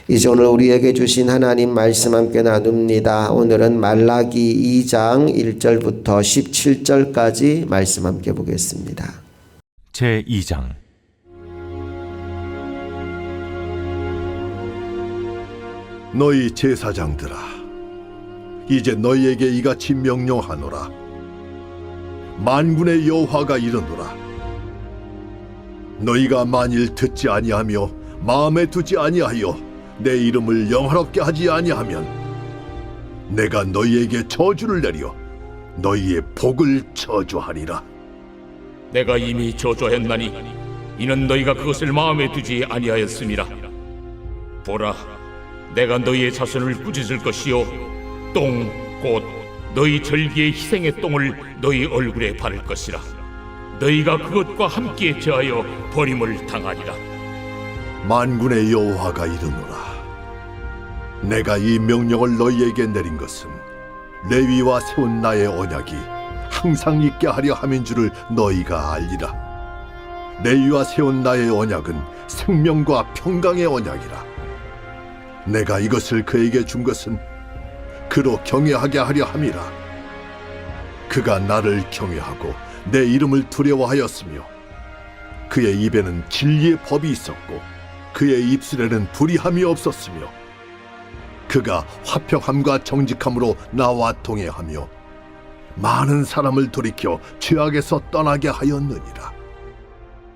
이제 오늘 우리에게 주신 하나님 말씀 함께 나눕니다. 오늘은 말라기 2장 1절부터 17절까지 말씀 함께 보겠습니다. 제2장. 너희 제사장들아, 이제 너희에게 이같이 명령하노라. 만군의 여호와가 이르노라. 너희가 만일 듣지 아니하며 마음에 두지 아니하여 내 이름을 영화롭게 하지 아니하면 내가 너희에게 저주를 내려 너희의 복을 저주하리라. 내가 이미 저주하였나니 이는 너희가 그것을 마음에 두지 아니하였음이라. 보라, 내가 너희의 자손을 꾸짖을 것이요 똥 곧 너희 절기의 희생의 똥을 너희 얼굴에 바를 것이라. 너희가 그것과 함께 제하여 버림을 당하리라. 만군의 여호와가 이르노라. 내가 이 명령을 너희에게 내린 것은 레위와 세운 나의 언약이 항상 있게 하려 함인 줄을 너희가 알리라. 레위와 세운 나의 언약은 생명과 평강의 언약이라. 내가 이것을 그에게 준 것은 그로 경외하게 하려 함이라. 그가 나를 경외하고 내 이름을 두려워하였으며 그의 입에는 진리의 법이 있었고 그의 입술에는 불의함이 없었으며 그가 화평함과 정직함으로 나와 동행하며 많은 사람을 돌이켜 죄악에서 떠나게 하였느니라.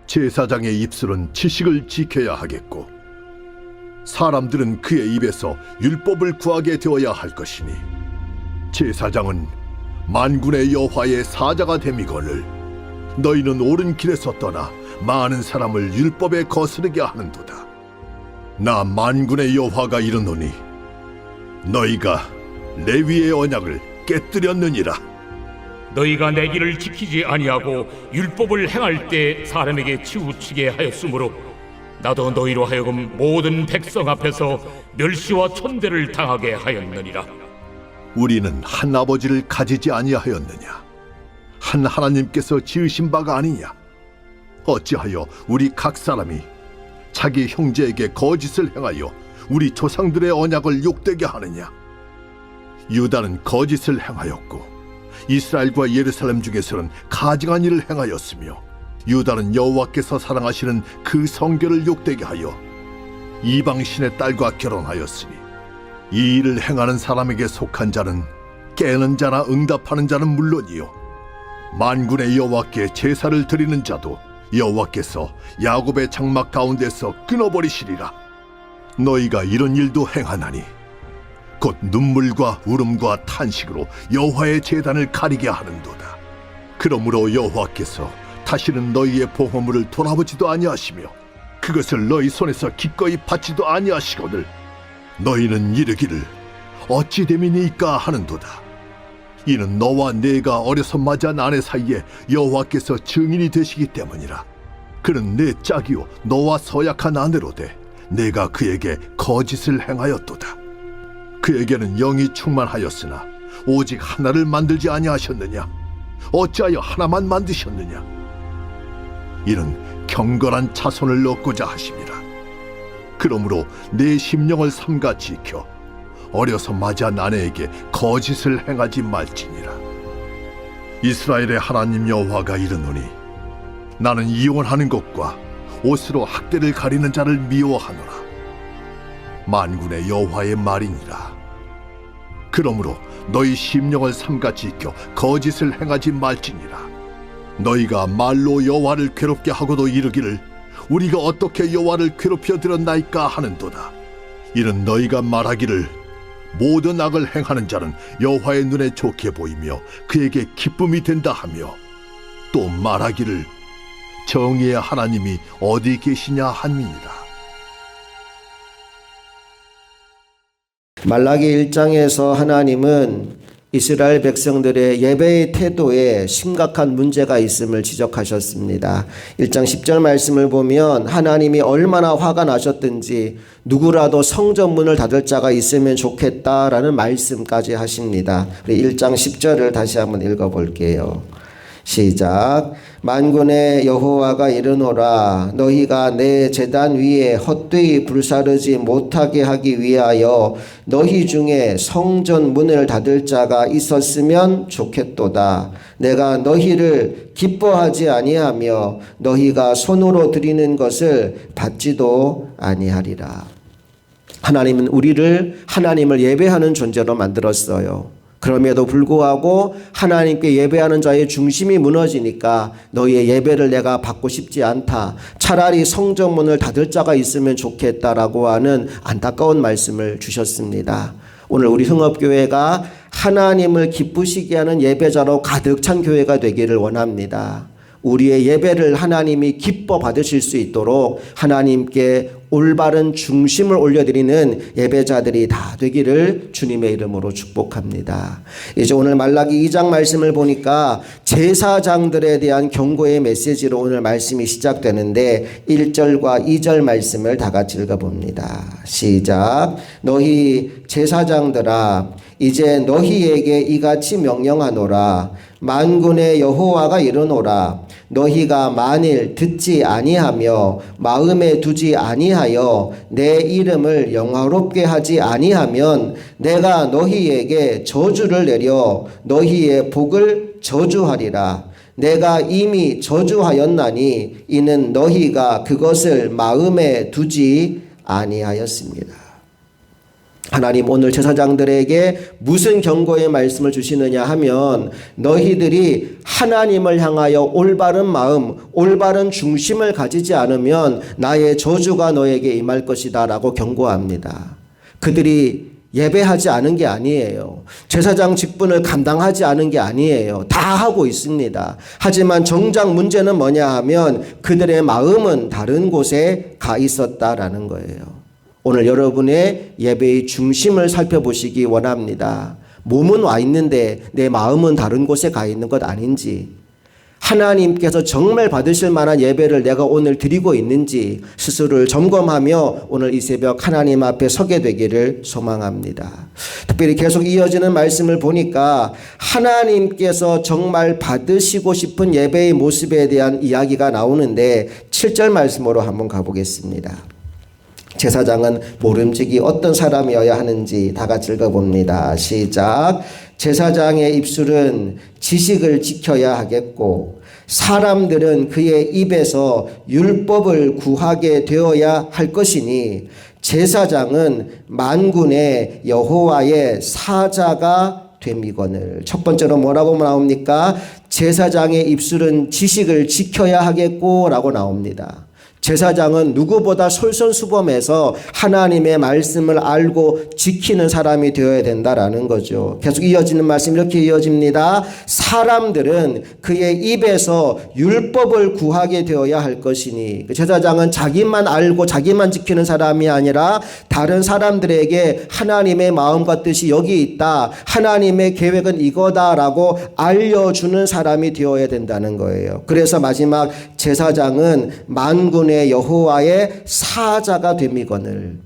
제사장의 입술은 지식을 지켜야 하겠고 사람들은 그의 입에서 율법을 구하게 되어야 할 것이니 제사장은 만군의 여호와의 사자가 됨이거늘 너희는 옳은 길에서 떠나 많은 사람을 율법에 거스르게 하는도다. 나 만군의 여호와가 이르노니 너희가 레위의 언약을 깨뜨렸느니라. 너희가 내 길을 지키지 아니하고 율법을 행할 때 사람에게 치우치게 하였으므로 나도 너희로 하여금 모든 백성 앞에서 멸시와 천대를 당하게 하였느니라. 우리는 한 아버지를 가지지 아니하였느냐? 한 하나님께서 지으신 바가 아니냐? 어찌하여 우리 각 사람이 자기 형제에게 거짓을 행하여 우리 조상들의 언약을 욕되게 하느냐? 유다는 거짓을 행하였고 이스라엘과 예루살렘 중에서는 가증한 일을 행하였으며 유다는 여호와께서 사랑하시는 그 성결을 욕되게 하여 이방신의 딸과 결혼하였으니 이 일을 행하는 사람에게 속한 자는 깨는 자나 응답하는 자는 물론이요 만군의 여호와께 제사를 드리는 자도 여호와께서 야곱의 장막 가운데서 끊어버리시리라. 너희가 이런 일도 행하나니 곧 눈물과 울음과 탄식으로 여호와의 제단을 가리게 하는도다. 그러므로 여호와께서 다시는 너희의 보호물을 돌아보지도 아니하시며 그것을 너희 손에서 기꺼이 받지도 아니하시거늘 너희는 이르기를 어찌 됨이니까 하는도다. 이는 너와 내가 어려서 맞이한 아내 사이에 여호와께서 증인이 되시기 때문이라. 그는 내 짝이요 너와 서약한 아내로 돼 내가 그에게 거짓을 행하였도다. 그에게는 영이 충만하였으나 오직 하나를 만들지 아니하셨느냐? 어찌하여 하나만 만드셨느냐? 이는 경건한 자손을 얻고자 하심이라. 그러므로 내 심령을 삼가 지켜 어려서 맞이한 아내에게 거짓을 행하지 말지니라. 이스라엘의 하나님 여호와가 이르노니 나는 이혼하는 것과 옷으로 학대를 가리는 자를 미워하노라. 만군의 여호와의 말이니라. 그러므로 너희 심령을 삼가 지켜 거짓을 행하지 말지니라. 너희가 말로 여호와를 괴롭게 하고도 이르기를 우리가 어떻게 여호와를 괴롭혀 드렸나이까 하는도다. 이는 너희가 말하기를 모든 악을 행하는 자는 여호와의 눈에 좋게 보이며 그에게 기쁨이 된다 하며 또 말하기를 정의의 하나님이 어디 계시냐 함이니라. 말라기 1장에서 하나님은 이스라엘 백성들의 예배의 태도에 심각한 문제가 있음을 지적하셨습니다. 1장 10절 말씀을 보면 하나님이 얼마나 화가 나셨든지 누구라도 성전문을 닫을 자가 있으면 좋겠다라는 말씀까지 하십니다. 우리 1장 10절을 다시 한번 읽어볼게요. 시작. 만군의 여호와가 이르노라. 너희가 내 제단 위에 헛되이 불사르지 못하게 하기 위하여 너희 중에 성전 문을 닫을 자가 있었으면 좋겠도다. 내가 너희를 기뻐하지 아니하며 너희가 손으로 드리는 것을 받지도 아니하리라. 하나님은 우리를 하나님을 예배하는 존재로 만들었어요. 그럼에도 불구하고 하나님께 예배하는 자의 중심이 무너지니까 너희의 예배를 내가 받고 싶지 않다. 차라리 성전문을 닫을 자가 있으면 좋겠다라고 하는 안타까운 말씀을 주셨습니다. 오늘 우리 흥업교회가 하나님을 기쁘시게 하는 예배자로 가득 찬 교회가 되기를 원합니다. 우리의 예배를 하나님이 기뻐 받으실 수 있도록 하나님께 올바른 중심을 올려드리는 예배자들이 다 되기를 주님의 이름으로 축복합니다. 이제 오늘 말라기 2장 말씀을 보니까 제사장들에 대한 경고의 메시지로 오늘 말씀이 시작되는데 1절과 2절 말씀을 다 같이 읽어봅니다. 시작. 너희 제사장들아 이제 너희에게 이같이 명령하노라. 만군의 여호와가 이르노라. 너희가 만일 듣지 아니하며 마음에 두지 아니하여 내 이름을 영화롭게 하지 아니하면 내가 너희에게 저주를 내려 너희의 복을 저주하리라. 내가 이미 저주하였나니 이는 너희가 그것을 마음에 두지 아니하였습니다. 하나님 오늘 제사장들에게 무슨 경고의 말씀을 주시느냐 하면 너희들이 하나님을 향하여 올바른 마음, 올바른 중심을 가지지 않으면 나의 저주가 너에게 임할 것이다 라고 경고합니다. 그들이 예배하지 않은 게 아니에요. 제사장 직분을 감당하지 않은 게 아니에요. 다 하고 있습니다. 하지만 정작 문제는 뭐냐 하면 그들의 마음은 다른 곳에 가 있었다라는 거예요. 오늘 여러분의 예배의 중심을 살펴보시기 원합니다. 몸은 와 있는데 내 마음은 다른 곳에 가 있는 것 아닌지, 하나님께서 정말 받으실 만한 예배를 내가 오늘 드리고 있는지 스스로를 점검하며 오늘 이 새벽 하나님 앞에 서게 되기를 소망합니다. 특별히 계속 이어지는 말씀을 보니까 하나님께서 정말 받으시고 싶은 예배의 모습에 대한 이야기가 나오는데 7절 말씀으로 한번 가보겠습니다. 제사장은 모름지기 어떤 사람이어야 하는지 다 같이 읽어봅니다. 시작. 제사장의 입술은 지식을 지켜야 하겠고 사람들은 그의 입에서 율법을 구하게 되어야 할 것이니 제사장은 만군의 여호와의 사자가 됨이거늘. 첫 번째로 뭐라고 나옵니까? 제사장의 입술은 지식을 지켜야 하겠고 라고 나옵니다. 제사장은 누구보다 솔선수범해서 하나님의 말씀을 알고 지키는 사람이 되어야 된다라는 거죠. 계속 이어지는 말씀 이렇게 이어집니다. 사람들은 그의 입에서 율법을 구하게 되어야 할 것이니, 제사장은 자기만 알고 자기만 지키는 사람이 아니라 다른 사람들에게 하나님의 마음과 뜻이 여기 있다, 하나님의 계획은 이거다라고 알려주는 사람이 되어야 된다는 거예요. 그래서 마지막 제사장은 만군의 여호와의 사자가 됨이거늘.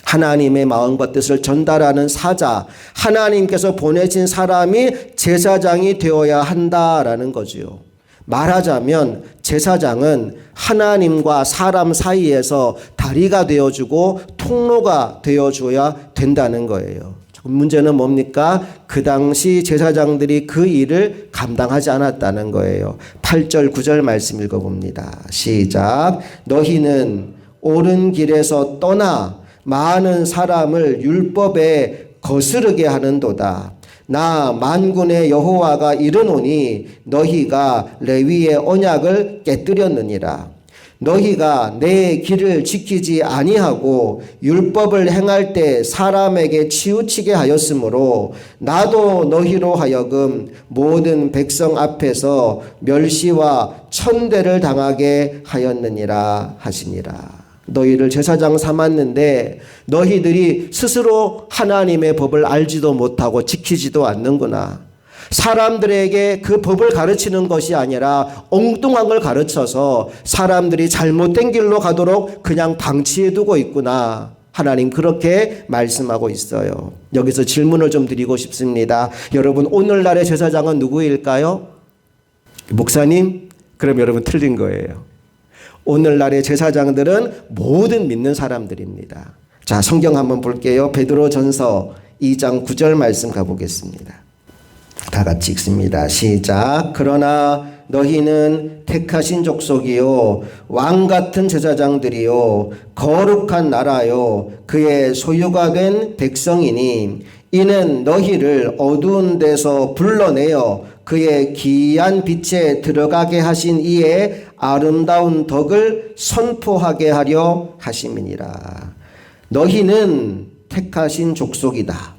하나님의 마음과 뜻을 전달하는 사자, 하나님께서 보내신 사람이 제사장이 되어야 한다라는 거지요. 말하자면 제사장은 하나님과 사람 사이에서 다리가 되어주고 통로가 되어줘야 된다는 거예요. 문제는 뭡니까? 그 당시 제사장들이 그 일을 감당하지 않았다는 거예요. 8절 9절 말씀 읽어봅니다. 시작. 너희는 옳은 길에서 떠나 많은 사람을 율법에 거스르게 하는도다. 나 만군의 여호와가 이르노니 너희가 레위의 언약을 깨뜨렸느니라. 너희가 내 길을 지키지 아니하고 율법을 행할 때 사람에게 치우치게 하였으므로 나도 너희로 하여금 모든 백성 앞에서 멸시와 천대를 당하게 하였느니라 하시니라. 너희를 제사장 삼았는데 너희들이 스스로 하나님의 법을 알지도 못하고 지키지도 않는구나. 사람들에게 그 법을 가르치는 것이 아니라 엉뚱한 걸 가르쳐서 사람들이 잘못된 길로 가도록 그냥 방치해 두고 있구나. 하나님 그렇게 말씀하고 있어요. 여기서 질문을 좀 드리고 싶습니다. 여러분, 오늘날의 제사장은 누구일까요? 목사님, 그럼 여러분 틀린 거예요. 오늘날의 제사장들은 모든 믿는 사람들입니다. 자, 성경 한번 볼게요. 베드로전서 2장 9절 말씀 가보겠습니다. 다 같이 읽습니다. 시작. 그러나 너희는 택하신 족속이요 왕 같은 제사장들이요 거룩한 나라요 그의 소유가 된 백성이니 이는 너희를 어두운 데서 불러내어 그의 기이한 빛에 들어가게 하신 이의 아름다운 덕을 선포하게 하려 하심이니라. 너희는 택하신 족속이다.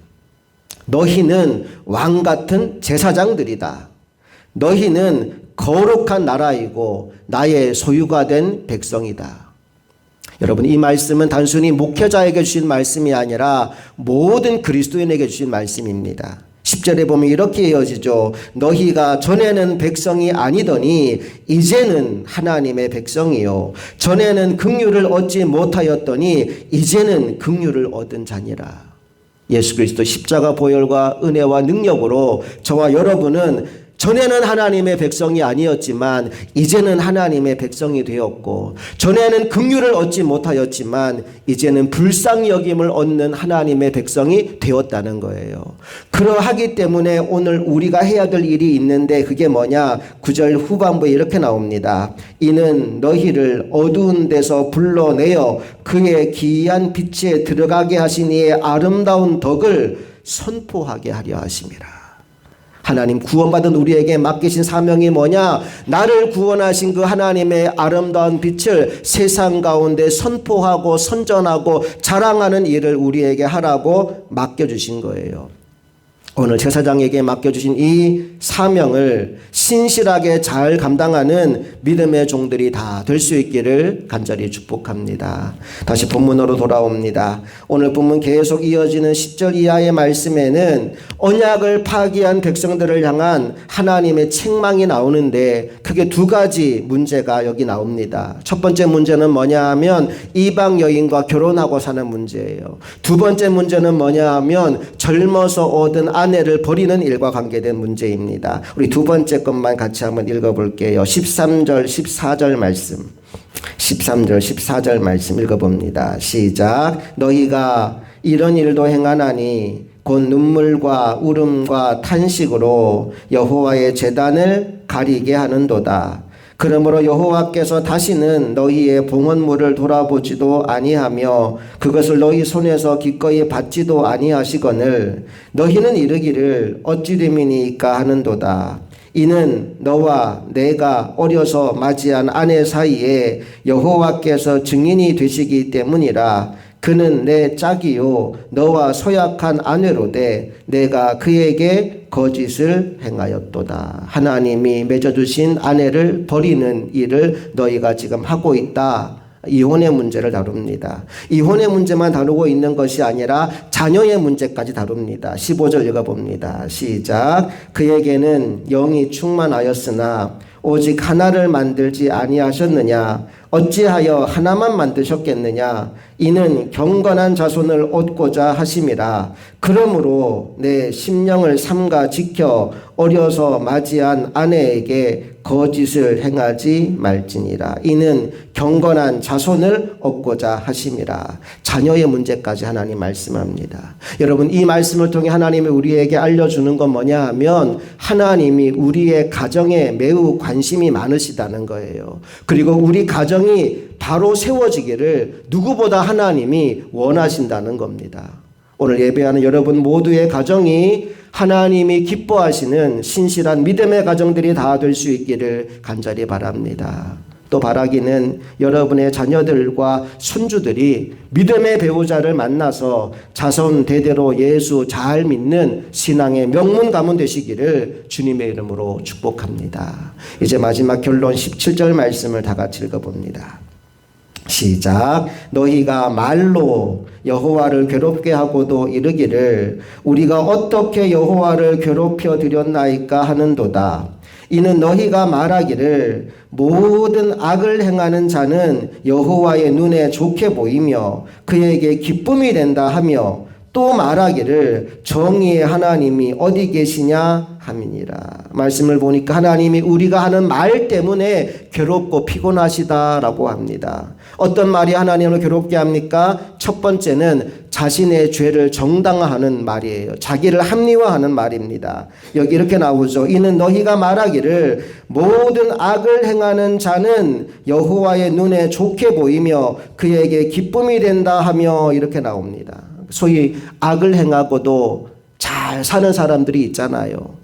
너희는 왕 같은 제사장들이다. 너희는 거룩한 나라이고 나의 소유가 된 백성이다. 여러분, 이 말씀은 단순히 목회자에게 주신 말씀이 아니라 모든 그리스도인에게 주신 말씀입니다. 10절에 보면 이렇게 이어지죠. 너희가 전에는 백성이 아니더니 이제는 하나님의 백성이요 전에는 긍휼을 얻지 못하였더니 이제는 긍휼을 얻은 자니라. 예수 그리스도 십자가 보혈과 은혜와 능력으로 저와 여러분은 전에는 하나님의 백성이 아니었지만 이제는 하나님의 백성이 되었고, 전에는 긍휼을 얻지 못하였지만 이제는 불쌍히 여김을 얻는 하나님의 백성이 되었다는 거예요. 그러하기 때문에 오늘 우리가 해야 될 일이 있는데 그게 뭐냐? 9절 후반부에 이렇게 나옵니다. 이는 너희를 어두운 데서 불러내어 그의 기이한 빛에 들어가게 하신 이의 아름다운 덕을 선포하게 하려 하심이라. 하나님 구원받은 우리에게 맡기신 사명이 뭐냐? 나를 구원하신 그 하나님의 아름다운 빛을 세상 가운데 선포하고 선전하고 자랑하는 일을 우리에게 하라고 맡겨주신 거예요. 오늘 제사장에게 맡겨주신 이 사명을 신실하게 잘 감당하는 믿음의 종들이 다 될 수 있기를 간절히 축복합니다. 다시 본문으로 돌아옵니다. 오늘 본문 계속 이어지는 10절 이하의 말씀에는 언약을 파기한 백성들을 향한 하나님의 책망이 나오는데 크게 두 가지 문제가 여기 나옵니다. 첫 번째 문제는 뭐냐 하면 이방 여인과 결혼하고 사는 문제예요. 두 번째 문제는 뭐냐 하면 젊어서 얻은 아내를 버리는 일과 관계된 문제입니다. 우리 두 번째 것만 같이 한번 읽어볼게요. 13절 14절 말씀, 13절 14절 말씀 읽어봅니다. 시작. 너희가 이런 일도 행하나니 곧 눈물과 울음과 탄식으로 여호와의 제단을 가리게 하는도다. 그러므로 여호와께서 다시는 너희의 봉헌물을 돌아보지도 아니하며 그것을 너희 손에서 기꺼이 받지도 아니하시거늘 너희는 이르기를 어찌 됨이니까 하는도다. 이는 너와 내가 어려서 맞이한 아내 사이에 여호와께서 증인이 되시기 때문이라. 그는 내 짝이요 너와 소약한 아내로되 내가 그에게 거짓을 행하였도다. 하나님이 맺어주신 아내를 버리는 일을 너희가 지금 하고 있다. 이혼의 문제를 다룹니다. 이혼의 문제만 다루고 있는 것이 아니라 자녀의 문제까지 다룹니다. 15절 읽어봅니다. 시작. 그에게는 영이 충만하였으나 오직 하나를 만들지 아니하셨느냐? 어찌하여 하나만 만드셨겠느냐? 이는 경건한 자손을 얻고자 하심이라. 그러므로 내 심령을 삼가 지켜 어려서 맞이한 아내에게 거짓을 행하지 말지니라. 이는 경건한 자손을 얻고자 하심이라. 자녀의 문제까지 하나님 말씀합니다. 여러분, 이 말씀을 통해 하나님이 우리에게 알려주는 건 뭐냐 하면 하나님이 우리의 가정에 매우 관심이 많으시다는 거예요. 그리고 우리 가정이 바로 세워지기를 누구보다 하나님이 원하신다는 겁니다. 오늘 예배하는 여러분 모두의 가정이 하나님이 기뻐하시는 신실한 믿음의 가정들이 다 될 수 있기를 간절히 바랍니다. 또 바라기는 여러분의 자녀들과 손주들이 믿음의 배우자를 만나서 자손 대대로 예수 잘 믿는 신앙의 명문 가문 되시기를 주님의 이름으로 축복합니다. 이제 마지막 결론 17절 말씀을 다 같이 읽어봅니다. 시작. 너희가 말로 여호와를 괴롭게 하고도 이르기를 우리가 어떻게 여호와를 괴롭혀 드렸나이까 하는도다. 이는 너희가 말하기를 모든 악을 행하는 자는 여호와의 눈에 좋게 보이며 그에게 기쁨이 된다 하며 또 말하기를 정의의 하나님이 어디 계시냐 함이니라. 말씀을 보니까 하나님이 우리가 하는 말 때문에 괴롭고 피곤하시다라고 합니다. 어떤 말이 하나님을 괴롭게 합니까? 첫 번째는 자신의 죄를 정당화하는 말이에요. 자기를 합리화하는 말입니다. 여기 이렇게 나오죠. 이는 너희가 말하기를 모든 악을 행하는 자는 여호와의 눈에 좋게 보이며 그에게 기쁨이 된다 하며 이렇게 나옵니다. 소위 악을 행하고도 잘 사는 사람들이 있잖아요.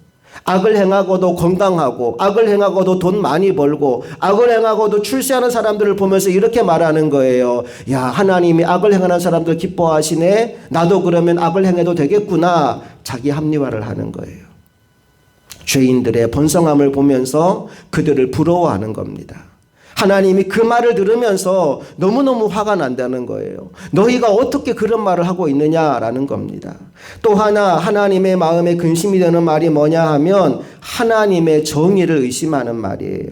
악을 행하고도 건강하고 악을 행하고도 돈 많이 벌고 악을 행하고도 출세하는 사람들을 보면서 이렇게 말하는 거예요. 야, 하나님이 악을 행하는 사람들 기뻐하시네. 나도 그러면 악을 행해도 되겠구나. 자기 합리화를 하는 거예요. 죄인들의 번성함을 보면서 그들을 부러워하는 겁니다. 하나님이 그 말을 들으면서 너무너무 화가 난다는 거예요. 너희가 어떻게 그런 말을 하고 있느냐라는 겁니다. 또 하나 하나님의 마음에 근심이 되는 말이 뭐냐 하면 하나님의 정의를 의심하는 말이에요.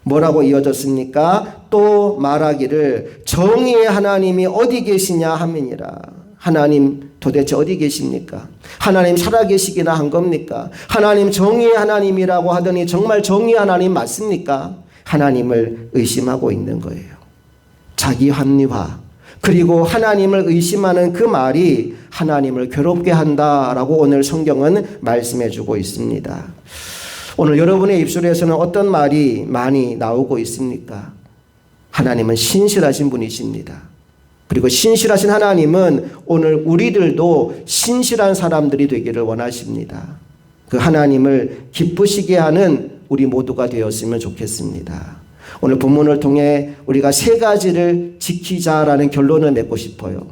뭐라고 이어졌습니까? 또 말하기를 정의의 하나님이 어디 계시냐 함이니라. 하나님 도대체 어디 계십니까? 하나님 살아계시기나 한 겁니까? 하나님 정의의 하나님이라고 하더니 정말 정의의 하나님 맞습니까? 하나님을 의심하고 있는 거예요. 자기 합리화, 그리고 하나님을 의심하는 그 말이 하나님을 괴롭게 한다라고 오늘 성경은 말씀해 주고 있습니다. 오늘 여러분의 입술에서는 어떤 말이 많이 나오고 있습니까? 하나님은 신실하신 분이십니다. 그리고 신실하신 하나님은 오늘 우리들도 신실한 사람들이 되기를 원하십니다. 그 하나님을 기쁘시게 하는 우리 모두가 되었으면 좋겠습니다. 오늘 본문을 통해 우리가 세 가지를 지키자라는 결론을 맺고 싶어요.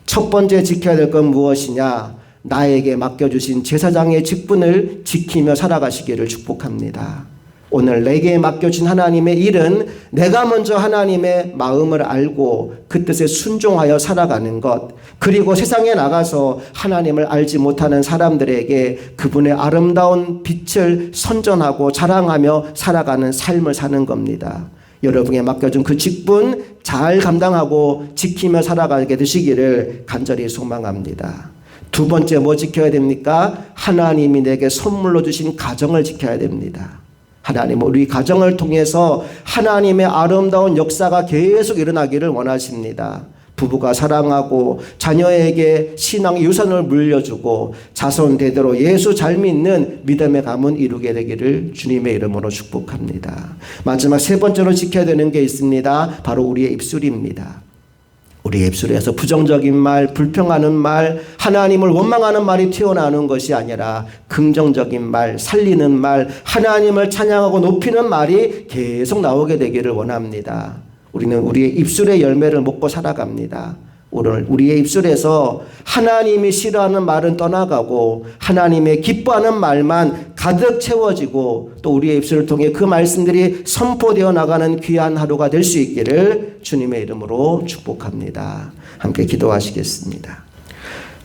첫 번째 지켜야 될 건 무엇이냐? 나에게 맡겨주신 제사장의 직분을 지키며 살아가시기를 축복합니다. 오늘 내게 맡겨진 하나님의 일은 내가 먼저 하나님의 마음을 알고 그 뜻에 순종하여 살아가는 것, 그리고 세상에 나가서 하나님을 알지 못하는 사람들에게 그분의 아름다운 빛을 선전하고 자랑하며 살아가는 삶을 사는 겁니다. 여러분에게 맡겨준 그 직분 잘 감당하고 지키며 살아가게 되시기를 간절히 소망합니다. 두 번째 뭐 지켜야 됩니까? 하나님이 내게 선물로 주신 가정을 지켜야 됩니다. 하나님 우리 가정을 통해서 하나님의 아름다운 역사가 계속 일어나기를 원하십니다. 부부가 사랑하고 자녀에게 신앙의 유산을 물려주고 자손 대대로 예수 잘 믿는 믿음의 가문 이루게 되기를 주님의 이름으로 축복합니다. 마지막 세 번째로 지켜야 되는 게 있습니다. 바로 우리의 입술입니다. 우리의 입술에서 부정적인 말, 불평하는 말, 하나님을 원망하는 말이 튀어나오는 것이 아니라 긍정적인 말, 살리는 말, 하나님을 찬양하고 높이는 말이 계속 나오게 되기를 원합니다. 우리는 우리의 입술의 열매를 먹고 살아갑니다. 오늘 우리의 입술에서 하나님이 싫어하는 말은 떠나가고 하나님의 기뻐하는 말만 가득 채워지고 또 우리의 입술을 통해 그 말씀들이 선포되어 나가는 귀한 하루가 될 수 있기를 주님의 이름으로 축복합니다. 함께 기도하시겠습니다.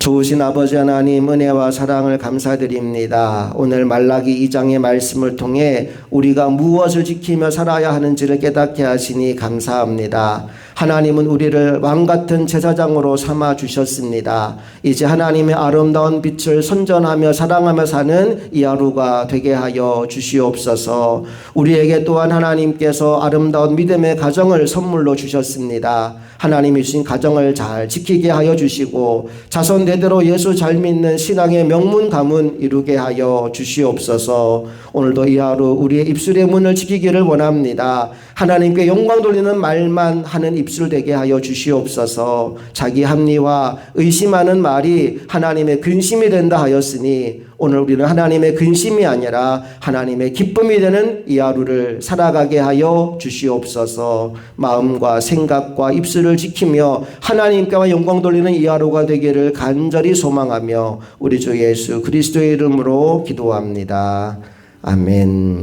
좋으신 아버지 하나님 은혜와 사랑을 감사드립니다. 오늘 말라기 2장의 말씀을 통해 우리가 무엇을 지키며 살아야 하는지를 깨닫게 하시니 감사합니다. 하나님은 우리를 왕같은 제사장으로 삼아 주셨습니다. 이제 하나님의 아름다운 빛을 선전하며 사랑하며 사는 이 하루가 되게 하여 주시옵소서. 우리에게 또한 하나님께서 아름다운 믿음의 가정을 선물로 주셨습니다. 하나님이 주신 가정을 잘 지키게 하여 주시고 자손 대대로 예수 잘 믿는 신앙의 명문 가문 이루게 하여 주시옵소서. 오늘도 이 하루 우리의 입술의 문을 지키기를 원합니다. 하나님께 영광 돌리는 말만 하는 입술 되게 하여 주시옵소서. 자기 합리화 의심하는 말이 하나님의 근심이 된다 하였으니 오늘 우리는 하나님의 근심이 아니라 하나님의 기쁨이 되는 이 하루를 살아가게 하여 주시옵소서. 마음과 생각과 입술을 지키며 하나님께만 영광 돌리는 이 하루가 되기를 간절히 소망하며 우리 주 예수 그리스도의 이름으로 기도합니다. 아멘.